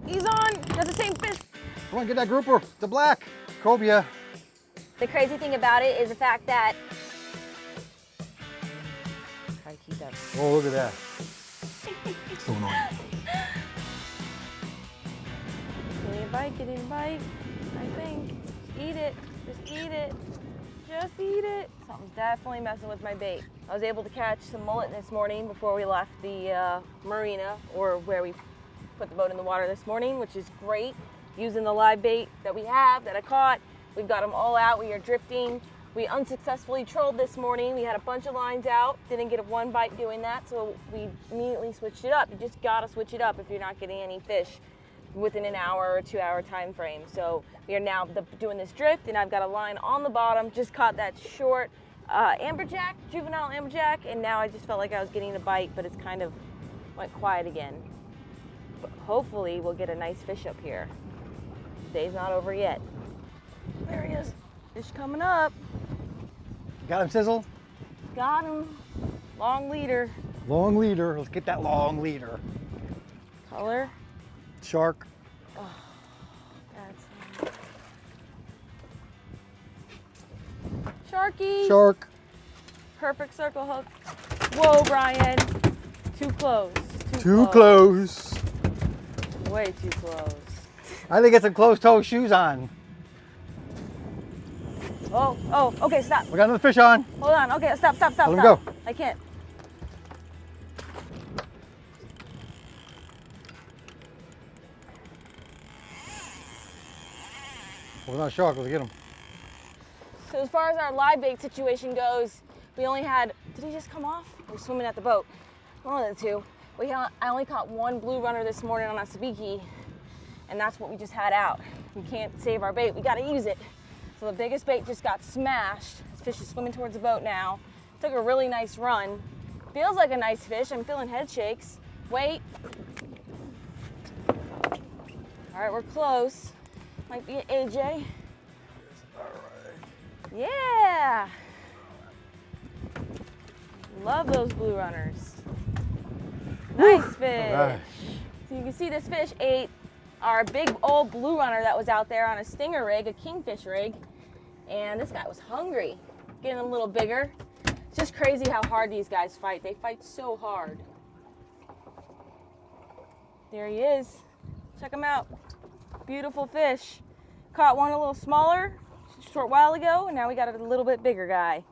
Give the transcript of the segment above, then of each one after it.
He's on. That's the same fish. Come on, get that grouper. The black cobia. The crazy thing about it is the fact that. Try to keep that. Oh, look at that. So annoying. Get a bite, get a bite. I think. Just eat it. Just eat it. Just eat it. Something's definitely messing with my bait. I was able to catch some mullet this morning before we left the marina, or where we put the boat in the water this morning, which is great. Using the live bait that we have, that I caught. We've got them all out. We are drifting. We unsuccessfully trolled this morning. We had a bunch of lines out. Didn't get one bite doing that, so we immediately switched it up. You just gotta switch it up if you're not getting any fish within an hour or 2 hour time frame. So we are now doing this drift, and I've got a line on the bottom. Just caught that short amberjack, juvenile amberjack, and now I just felt like I was getting a bite, but it's kind of went quiet again. But hopefully we'll get a nice fish up here. Day's not over yet. There he is. Fish coming up. Got him, Sizzle? Got him. Long leader. Long leader. Let's get that long leader. Color. Shark. Oh, that's Sharky. Shark. Perfect circle hook. Whoa, Brian. Too close. Too close. Way too close. I think get some closed-toe shoes on. Oh, okay, stop. We got another fish on. Hold on, okay, stop. Let him go. I can't. Well, not a shark. Let's get him. So as far as our live bait situation goes, we only had, did he just come off? We're swimming at the boat. One of the two. I only caught one blue runner this morning on a sabiki, and that's what we just had out. We can't save our bait, we gotta use it. So the biggest bait just got smashed. This fish is swimming towards the boat now. Took a really nice run. Feels like a nice fish, I'm feeling head shakes. Wait. All right, we're close. Might be an AJ. Yeah. Love those blue runners. Nice fish. Right. So you can see this fish ate our big old blue runner that was out there on a stinger rig, a kingfish rig. And this guy was hungry, getting a little bigger. It's just crazy how hard these guys fight. They fight so hard. There he is. Check him out. Beautiful fish. Caught one a little smaller a short while ago, and now we got a little bit bigger guy.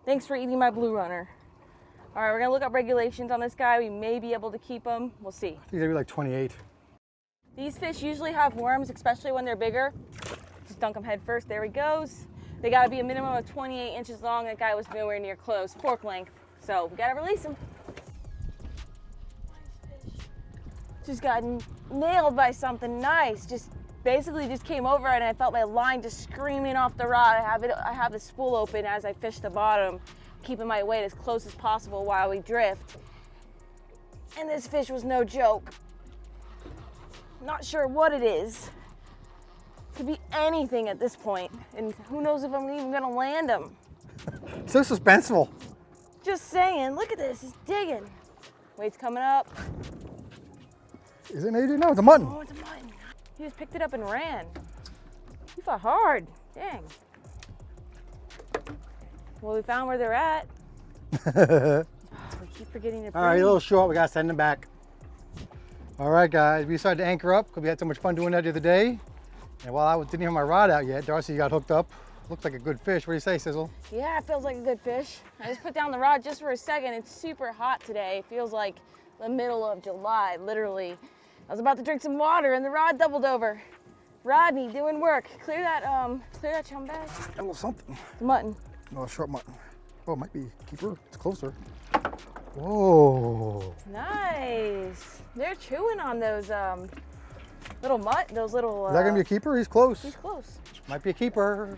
Thanks for eating my blue runner. All right, we're gonna look up regulations on this guy. We may be able to keep him. We'll see. I think he's gonna be like 28. These fish usually have worms, especially when they're bigger. Just dunk them head first. There he goes. They gotta be a minimum of 28 inches long. That guy was nowhere near close, fork length. So we gotta release him. Just got nailed by something nice. Just basically just came over and I felt my line just screaming off the rod. I have the spool open as I fish the bottom, keeping my weight as close as possible while we drift. And this fish was no joke. Not sure what it is. Could be anything at this point, and who knows if I'm even gonna land him. So suspenseful. Just saying, look at this, he's digging. Weight's coming up. Is it an AJ? No, it's a mutton. Oh, it's a mutton. He just picked it up and ran. He fought hard, dang. Well, we found where they're at. We keep forgetting to All right, a little short, we gotta send him back. All right, guys, we decided to anchor up because we had so much fun doing that the other day. And while I didn't have my rod out yet, Darcy got hooked up. Looks like a good fish. What do you say, Sizzle? Yeah, it feels like a good fish. I just put down the rod just for a second. It's super hot today. It feels like the middle of July, literally. I was about to drink some water and the rod doubled over. Rodney doing work. Clear that chum bag. A little something. The mutton. No, short mutton. Oh, it might be keeper. It's closer. Whoa. Nice. They're chewing on those little Is that gonna be a keeper? He's close. He's close. Might be a keeper.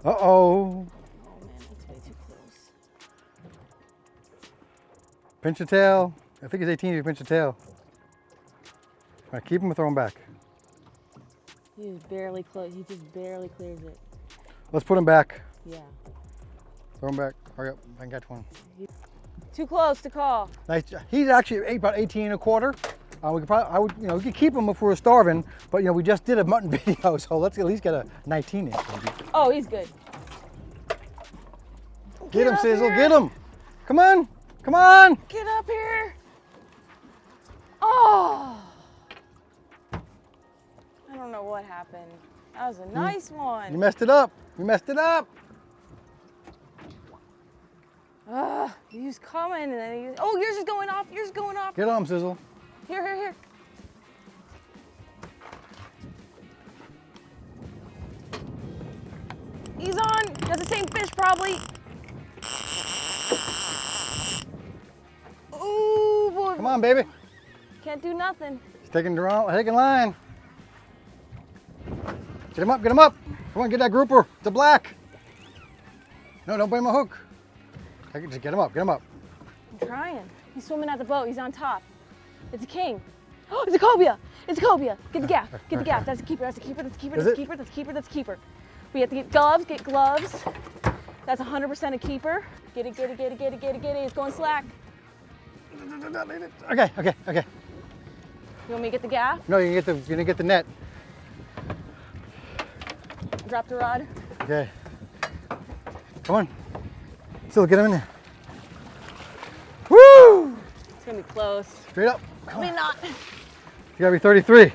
Uh-oh. Oh man, that's way too close. Pinch the tail. I think he's 18 if you pinch the tail. All right, keep him or throw him back. He just barely clears it. Let's put him back. Yeah. Throw him back. Hurry up, I can catch one. Too close to call. Nice. He's actually about 18 1/4. We could probably, we could keep him if we were starving, but we just did a mutton video, so let's at least get a 19-inch. Oh, he's good. Get him, Sizzle, get him. Come on, come on. Get up here. Oh. I don't know what happened. That was a nice one. You messed it up. You messed it up. He was coming and then oh, yours is going off. Yours is going off. Get on, Sizzle. Here, here, here. He's on. That's the same fish, probably. Ooh, boy. Come on, baby. Can't do nothing. He's taking line. Get him up, get him up. Come on, get that grouper. It's a black. No, don't blame my hook. Just get him up, get him up. I'm trying. He's swimming at the boat. He's on top. It's a king. Oh, it's a cobia. It's a cobia. Get the gaff. Get the gaff. That's a keeper. That's a keeper. That's a keeper. That's a keeper. That's a keeper. That's a keeper. We have to get gloves. Get gloves. That's 100% a keeper. Get it. Get it. Get it. Get it. Get it. Get it. It's going slack. Okay. You want me to get the gaff? No, you're gonna get the net. Drop the rod. Okay. Come on. Still get him in there. Woo! It's gonna be close. Straight up. Maybe not. You gotta be 33.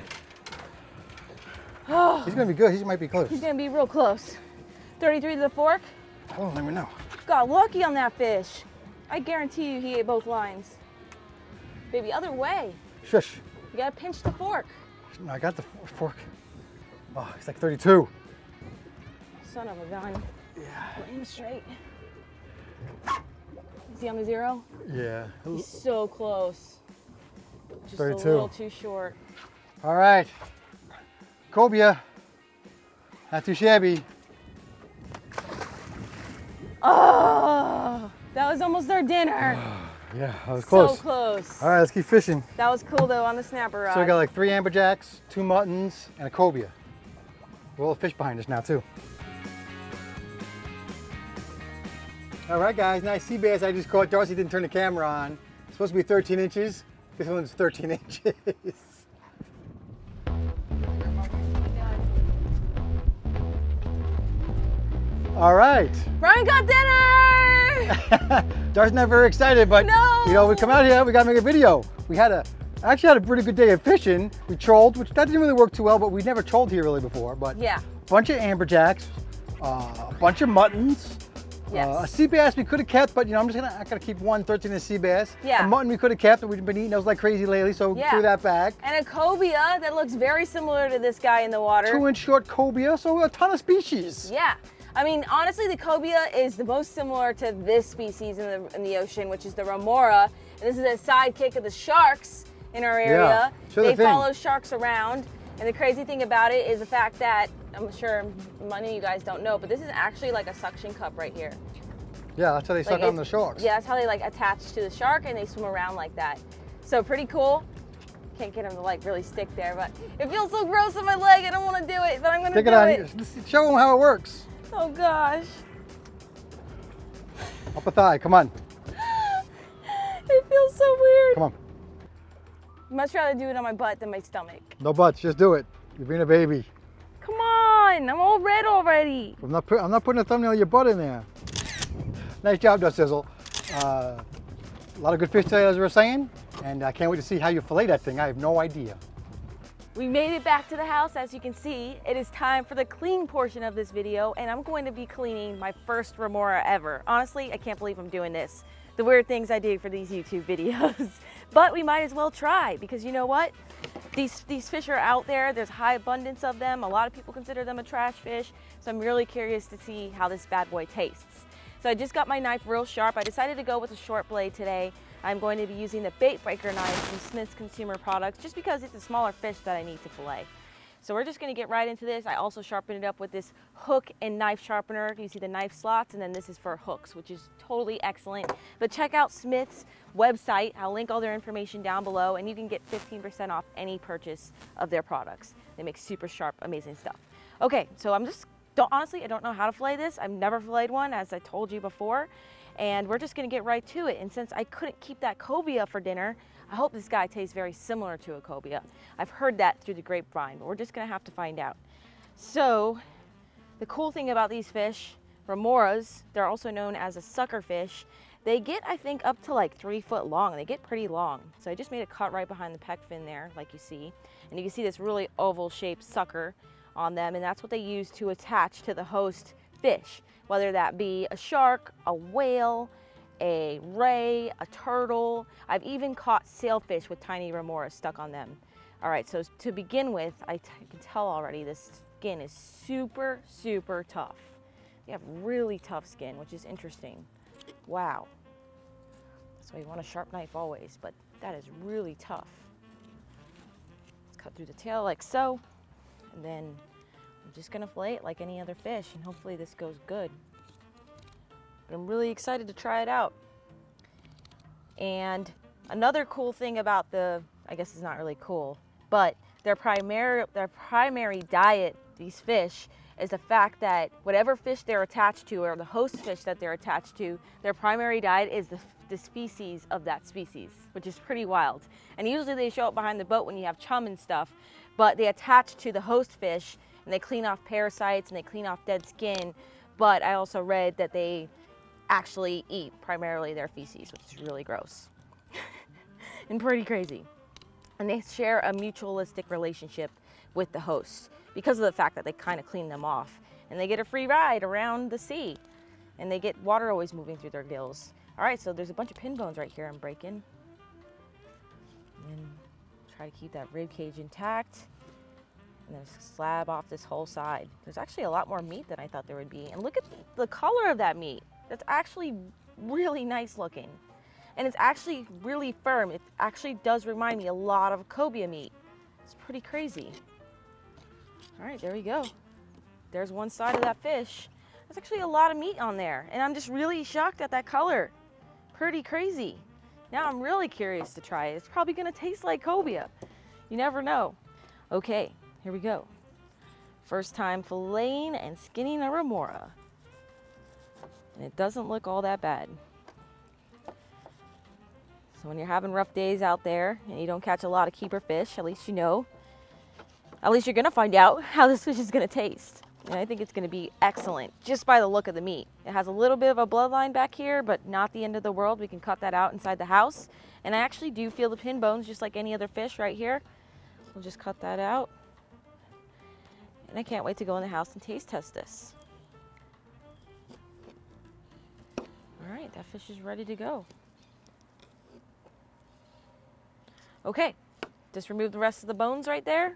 Oh, He's gonna be good. He might be close. he's gonna be real close. 33 to the fork. I don't even know. Got lucky on that fish. I guarantee you he ate both lines. Baby, other way. Shush. You gotta pinch the fork. No, I got the fork. Oh, he's like 32. Son of a gun. Yeah. Aim straight. Is he on the zero? Yeah. He's so close. Just 32. a little too short. All right. Cobia. Not too shabby. Oh, that was almost our dinner. Yeah, that was close. So close. All right, let's keep fishing. That was cool though on the snapper rod. So we got like 3 amberjacks, 2 muttons, and a cobia. Roll of fish behind us now too. All right, guys, nice sea bass I just caught. Darcy didn't turn the camera on. It's supposed to be 13 inches. This one's 13 inches. All right. Brian got dinner! Darcy's not very excited, but No! we come out here, we gotta make a video. We actually had a pretty good day of fishing. We trolled, which that didn't really work too well, but we never trolled here really before. But Yeah. a bunch of amberjacks, a bunch of muttons, Yes. a sea bass we could have kept, but I'm just gonna keep one 13-inch sea bass. Yeah. A mutton we could have kept, but we've been eating those like crazy lately, so we Yeah. threw that back. And a cobia that looks very similar to this guy in the water. 2-inch short cobia, so a ton of species. Yeah. I mean, honestly, the cobia is the most similar to this species in the ocean, which is the Remora. And this is a sidekick of the sharks in our area. sure They thing. follow sharks around. And the crazy thing about it is the fact that, I'm sure many of you guys don't know, but this is actually like a suction cup right here. Yeah, that's how they suck on the sharks. Yeah, that's how they like attach to the shark and they swim around like that. So pretty cool. Can't get them to like really stick there, but it feels so gross on my leg. I don't want to do it, but I'm gonna Stick do it on. it. Show them how it works. Oh gosh. Upper thigh, come on. It feels so weird. Come on. Much rather do it on my butt than my stomach. No butts, just do it. You're being a baby. Come on, I'm all red already. I'm not putting a thumbnail of your butt in there. Nice job, Darcizzle. A lot of good fish today, as we were saying, and I can't wait to see how you fillet that thing. I have no idea. We made it back to the house, as you can see. It is time for the clean portion of this video, and I'm going to be cleaning my first Remora ever. Honestly, I can't believe I'm doing this. The weird things I do for these YouTube videos. But we might as well try, because you know what? These fish are out there. There's high abundance of them. A lot of people consider them a trash fish. So I'm really curious to see how this bad boy tastes. So I just got my knife real sharp. I decided to go with a short blade today. I'm going to be using the bait breaker knife from Smith's Consumer Products just because it's a smaller fish that I need to fillet. So we're just going to get right into this. I also sharpened it up with this hook and knife sharpener. You see the knife slots, and then this is for hooks, which is totally excellent. But check out Smith's website. I'll link all their information down below, and you can get 15% off any purchase of their products. They make super sharp, amazing stuff. Okay, so honestly, I don't know how to fillet this. I've never filleted one, as I told you before. and we're just gonna get right to it. And since I couldn't keep that cobia for dinner, I hope this guy tastes very similar to a cobia. I've heard that through the grapevine, but we're just gonna have to find out. So the cool thing about these fish, remoras, they're also known as a sucker fish. They get, I think, up to like 3 foot long. They get pretty long. So I just made a cut right behind the pec fin there, like you see. And you can see this really oval shaped sucker on them, and that's what they use to attach to the host fish, whether that be a shark, a whale, a ray, a turtle. I've even caught sailfish with tiny remoras stuck on them. All right, so to begin with, I can tell already this skin is super, super tough. They have really tough skin, which is interesting. Wow. That's why you want a sharp knife always, but that is really tough. Let's cut through the tail like so, and then I'm just gonna fillet it like any other fish, and hopefully this goes good. But I'm really excited to try it out. And another cool thing about I guess it's not really cool, but their primary diet, these fish, is the fact that whatever fish they're attached to, or the host fish that they're attached to, their primary diet is the species of that species, which is pretty wild. And usually they show up behind the boat when you have chum and stuff, but they attach to the host fish and they clean off parasites and they clean off dead skin. But I also read that they actually eat primarily their feces, which is really gross and pretty crazy. And they share a mutualistic relationship with the hosts because of the fact that they kind of clean them off, and they get a free ride around the sea, and they get water always moving through their gills. All right, so there's a bunch of pin bones right here I'm breaking. And then try to keep that rib cage intact, and then slab off this whole side. There's actually a lot more meat than I thought there would be, and look at the color of that meat. That's actually really nice looking, and it's actually really firm. It actually does remind me a lot of cobia meat. It's pretty crazy. All right, there we go. There's one side of that fish. There's actually a lot of meat on there, and I'm just really shocked at that color. Pretty crazy. Now I'm really curious to try it. It's probably gonna taste like cobia. You never know. Okay, here we go. First time filleting and skinning a remora. And it doesn't look all that bad. So when you're having rough days out there and you don't catch a lot of keeper fish, at least you know. At least you're gonna find out how this fish is gonna taste. And I think it's gonna be excellent just by the look of the meat. It has a little bit of a bloodline back here, but not the end of the world. We can cut that out inside the house. And I actually do feel the pin bones just like any other fish right here. We'll just cut that out. And I can't wait to go in the house and taste test this. All right, that fish is ready to go. Okay, just remove the rest of the bones right there.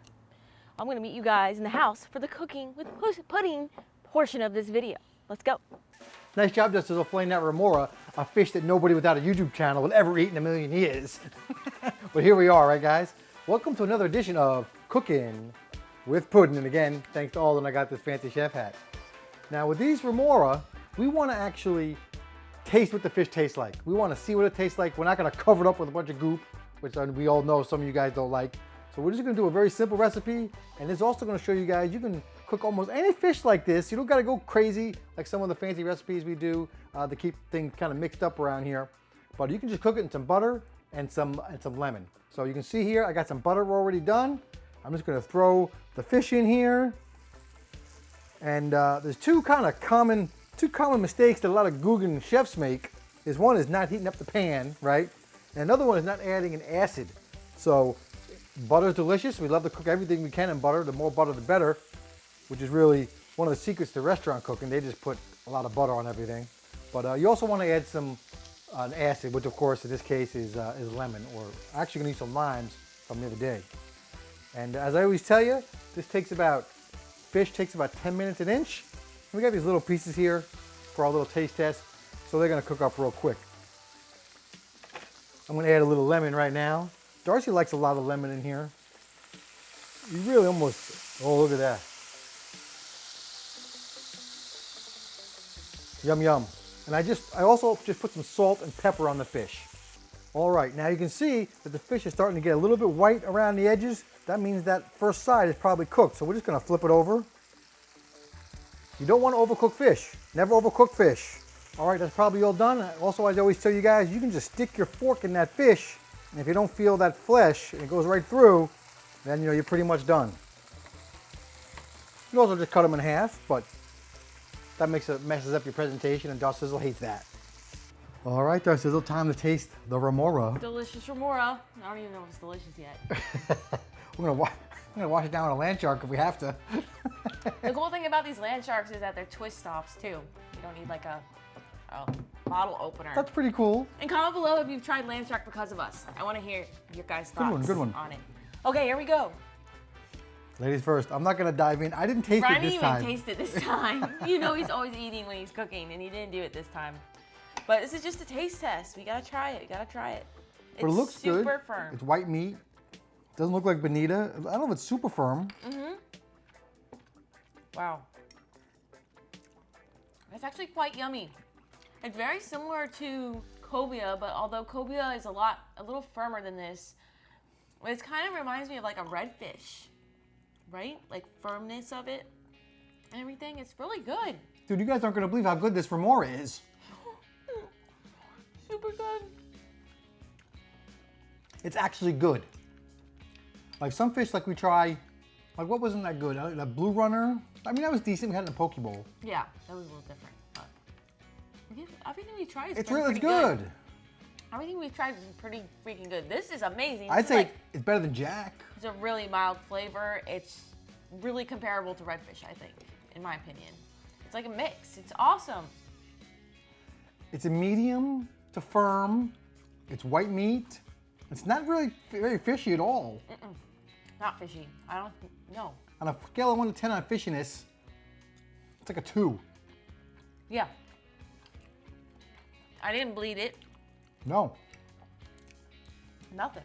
I'm gonna meet you guys in the house for the cooking with pudding portion of this video. Let's go. Nice job, Darcizzle, filleting that remora, a fish that nobody without a YouTube channel would ever eat in a million years. But here we are, right guys? Welcome to another edition of Cooking with Pudding. And again, thanks to Alden, I got this fancy chef hat. Now with these remora, we wanna actually taste what the fish tastes like. We wanna see what it tastes like. We're not gonna cover it up with a bunch of goop, which we all know some of you guys don't like. So we're just gonna do a very simple recipe, and it's also gonna show you guys you can cook almost any fish like this. You don't gotta go crazy like some of the fancy recipes we do to keep things kind of mixed up around here. But you can just cook it in some butter and some lemon. So you can see here, I got some butter already done. I'm just gonna throw the fish in here. And there's two common mistakes that a lot of Guggen chefs make. One is not heating up the pan, right? And another one is not adding an acid. So butter's delicious. We love to cook everything we can in butter. The more butter, the better, which is really one of the secrets to restaurant cooking. They just put a lot of butter on everything. But you also want to add some an acid, which of course in this case is lemon, or actually gonna use some limes from the other day. And as I always tell you, fish takes about 10 minutes an inch. And we got these little pieces here for our little taste test, so they're gonna cook up real quick. I'm gonna add a little lemon right now. Darcy likes a lot of lemon in here. You really almost, oh look at that. Yum yum. And I also just put some salt and pepper on the fish. All right, now you can see that the fish is starting to get a little bit white around the edges. That means that first side is probably cooked. So we're just gonna flip it over. You don't want to overcook fish. Never overcook fish. All right, that's probably all done. Also, as I always tell you guys, you can just stick your fork in that fish, and if you don't feel that flesh and it goes right through, then you know you're pretty much done. You can also just cut them in half, but that messes up your presentation, and Darcizzle hates that. All right, Darcizzle, time to taste the Remora. Delicious Remora. I don't even know if it's delicious yet. I'm gonna wash it down with a land shark if we have to. The cool thing about these land sharks is that they're twist offs too. You don't need like a bottle opener. That's pretty cool. And comment below if you've tried land shark because of us. I want to hear your guys' thoughts Good one. on it. Okay, here we go. Ladies first. I'm not gonna dive in. I didn't taste it this time. Brian didn't even taste it this time. You know he's always eating when he's cooking, and he didn't do it this time. But this is just a taste test. We gotta try it. But it looks good. Super firm. It's white meat. Doesn't look like bonita. I don't know if it's super firm. Mm-hmm. Wow. It's actually quite yummy. It's very similar to cobia, but although cobia is a little firmer than this, it kind of reminds me of like a redfish, right? Like firmness of it and everything. It's really good. Dude, you guys aren't gonna believe how good this Remora is. Super good. It's actually good. Like some fish, like we try, like what wasn't that good? That blue runner. I mean, that was decent. We had it in a poke bowl. Yeah, that was a little different. But everything we tried is It's pretty good. Everything we've tried is pretty freaking good. This is amazing. I'd say it's better than Jack. It's a really mild flavor. It's really comparable to redfish, I think, in my opinion. It's like a mix. It's awesome. It's a medium to firm. It's white meat. It's not really very fishy at all. Not fishy. I don't know. On a scale of 1 to 10 on fishiness, it's like a 2. Yeah. I didn't bleed it. No. Nothing.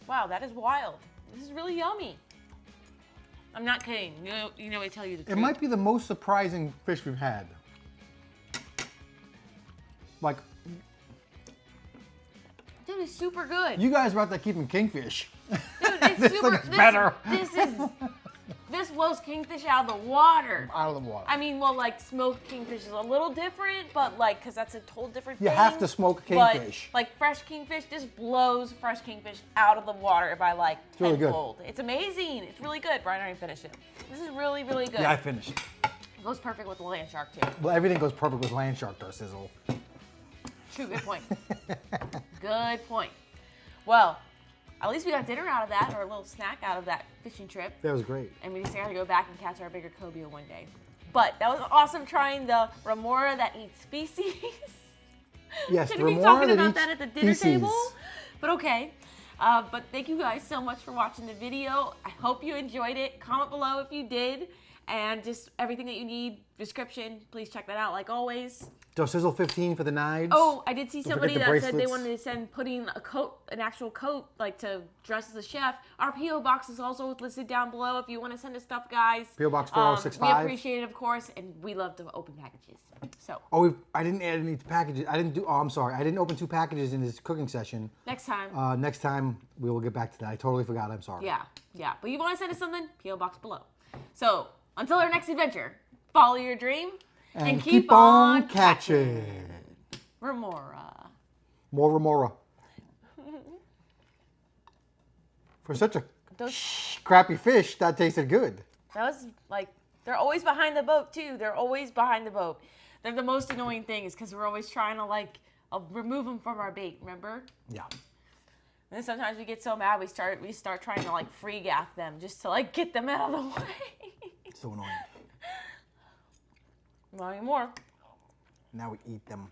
Wow, that is wild. This is really yummy. I'm not kidding. You know I tell you the truth. It might be the most surprising fish we've had. Like, dude, it's super good. you guys are out there keeping kingfish. Dude, it's This super. looks better. This blows kingfish out of the water. Out of the water. I mean, well, like smoked kingfish is a little different, but like, cause that's a total different You thing. have to smoke kingfish. But like fresh kingfish, this blows fresh kingfish out of the water by like really good. tenfold. It's amazing. It's really good. Brian already finished it. This is really, really good. Yeah, I finished. It goes perfect with the land shark too. Well, everything goes perfect with land shark, Darcizzle. True, good point. Good point. Well, at least we got dinner out of that, or a little snack out of that fishing trip. That was great. And we just gotta go back and catch our bigger cobia one day. But that was awesome trying the Remora that eats feces. Yes, Shouldn't be Remora talking that about eats that at the dinner feces. table. But okay. But thank you guys so much for watching the video. I hope you enjoyed it. Comment below if you did. And just everything that you need, description, please check that out like always. Darcizzle 15 for the knives. Oh, I did see Don't somebody forget the that said they bracelets. wanted to send putting a coat, an actual coat, like to dress as a chef. Our P.O. box is also listed down below if you want to send us stuff, guys. P.O. Box 4065. We appreciate it, of course, and we love to open packages. So. Oh, I didn't add any packages. I'm sorry. I didn't open 2 packages in this cooking session. Next time. Next time, we will get back to that. I totally forgot. I'm sorry. Yeah. But you want to send us something? P.O. box below. So, until our next adventure, follow your dream And keep on catching. Remora. More Remora. For such a crappy fish, that tasted good. That was like, they're always behind the boat too. They're always behind the boat. They're the most annoying things because we're always trying to like remove them from our bait, remember? Yeah. And then sometimes we get so mad we start trying to like free gaff them just to like get them out of the way. So annoying. Not anymore. Now we eat them.